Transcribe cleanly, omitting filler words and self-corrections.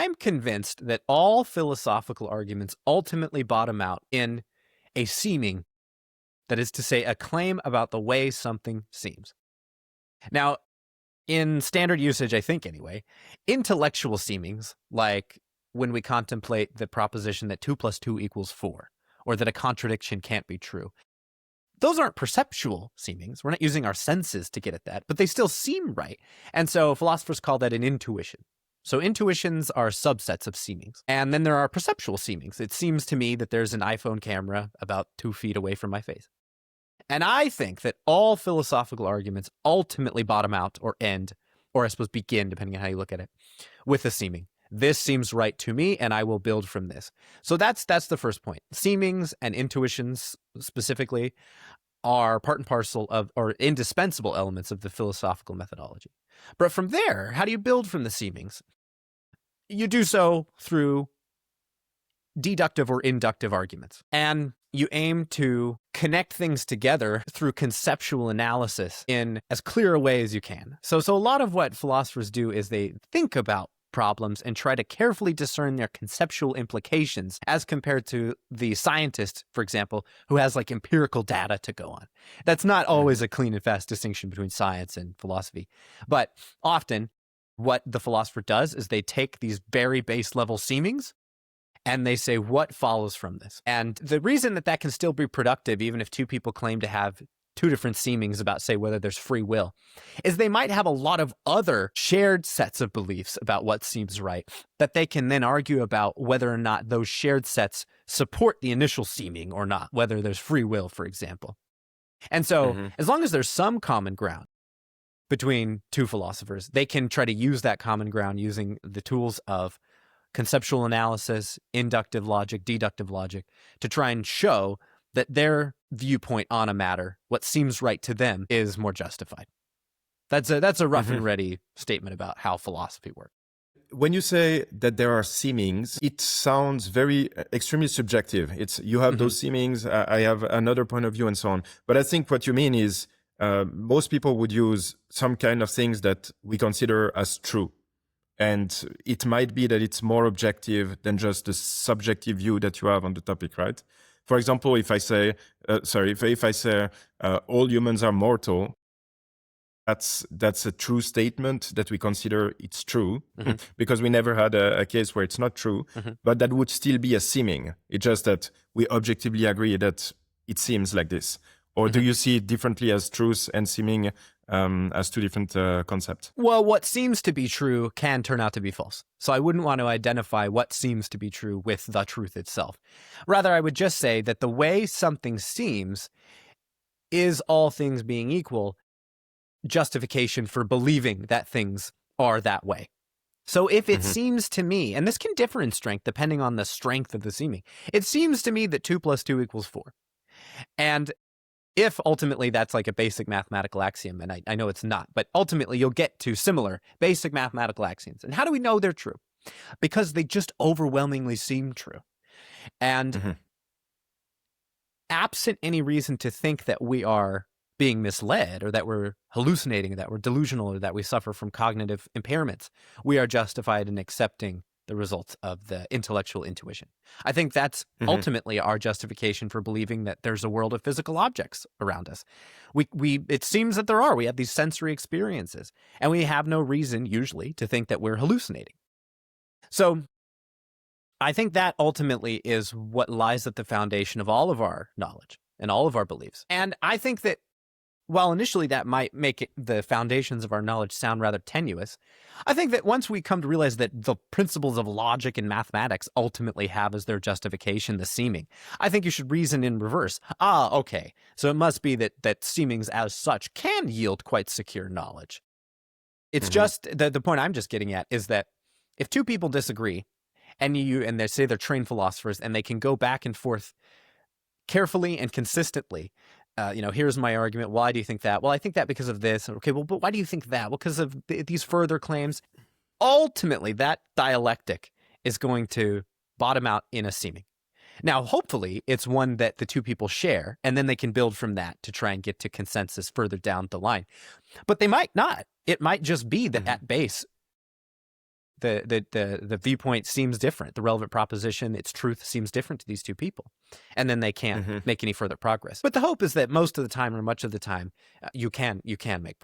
I'm convinced that all philosophical arguments ultimately bottom out in a seeming, that is to say, a claim about the way something seems. Now, in standard usage, I think anyway, intellectual seemings, like when we contemplate the proposition that 2 + 2 = 4, or that a contradiction can't be true, those aren't perceptual seemings. We're not using our senses to get at that, but they still seem right. And so philosophers call that an intuition. So intuitions are subsets of seemings. And then there are perceptual seemings. It seems to me that there's an iPhone camera about 2 feet away from my face. And I think that all philosophical arguments ultimately bottom out or end, or I suppose begin, depending on how you look at it, with a seeming. This seems right to me, and I will build from this. So that's the first point. Seemings and intuitions specifically are part and parcel of, or indispensable elements of the philosophical methodology. But from there, how do you build from the seemings? You do so through deductive or inductive arguments. And you aim to connect things together through conceptual analysis in as clear a way as you can. So a lot of what philosophers do is they think about problems and try to carefully discern their conceptual implications as compared to the scientist, for example, who has like empirical data to go on. That's not always a clean and fast distinction between science and philosophy. But often what the philosopher does is they take these very base level seemings and they say, what follows from this? And the reason that can still be productive, even if two people claim to have two different seemings about, say, whether there's free will, is they might have a lot of other shared sets of beliefs about what seems right that they can then argue about whether or not those shared sets support the initial seeming or not, whether there's free will, for example. And so as long as there's some common ground between two philosophers, they can try to use that common ground using the tools of conceptual analysis, inductive logic, deductive logic, to try and show that their viewpoint on a matter, what seems right to them, is more justified. That's a rough and ready statement about how philosophy works. When you say that there are seemings, it sounds very extremely subjective. It's you have those seemings, I have another point of view, and so on. But I think what you mean is most people would use some kind of things that we consider as true. And it might be that it's more objective than just the subjective view that you have on the topic, right? For example, if I say, if I say all humans are mortal, that's a true statement that we consider it's true because we never had a case where it's not true, but that would still be a seeming. It's just that we objectively agree that it seems like this. Or do you see it differently as truth and seeming as two different concepts? Well, what seems to be true can turn out to be false. So I wouldn't want to identify what seems to be true with the truth itself. Rather, I would just say that the way something seems is, all things being equal, justification for believing that things are that way. So if it seems to me, and this can differ in strength depending on the strength of the seeming, it seems to me that 2 + 2 = 4. And if ultimately that's like a basic mathematical axiom, and I know it's not, but ultimately you'll get to similar basic mathematical axioms. And how do we know they're true? Because they just overwhelmingly seem true. And absent any reason to think that we are being misled, or that we're hallucinating, or that we're delusional, or that we suffer from cognitive impairments, we are justified in accepting the results of the intellectual intuition. I think that's ultimately our justification for believing that there's a world of physical objects around us. It seems that there are. We have these sensory experiences, and we have no reason usually to think that we're hallucinating. So I think that ultimately is what lies at the foundation of all of our knowledge and all of our beliefs. And I think that while initially that might make the foundations of our knowledge sound rather tenuous, I think that once we come to realize that the principles of logic and mathematics ultimately have as their justification the seeming, I think you should reason in reverse. Okay, so it must be that seemings as such can yield quite secure knowledge. It's just, the point I'm just getting at is that if two people disagree, and they say they're trained philosophers, and they can go back and forth carefully and consistently, here's my argument. Why do you think that? Well, I think that because of this. Okay, well, but why do you think that? Well, because of these further claims. Ultimately, that dialectic is going to bottom out in a seeming. Now, hopefully, it's one that the two people share, and then they can build from that to try and get to consensus further down the line. But they might not. It might just be that at base, the viewpoint seems different. The relevant proposition, its truth seems different to these two people. And then they can't make any further progress. But the hope is that most of the time or much of the time, you can make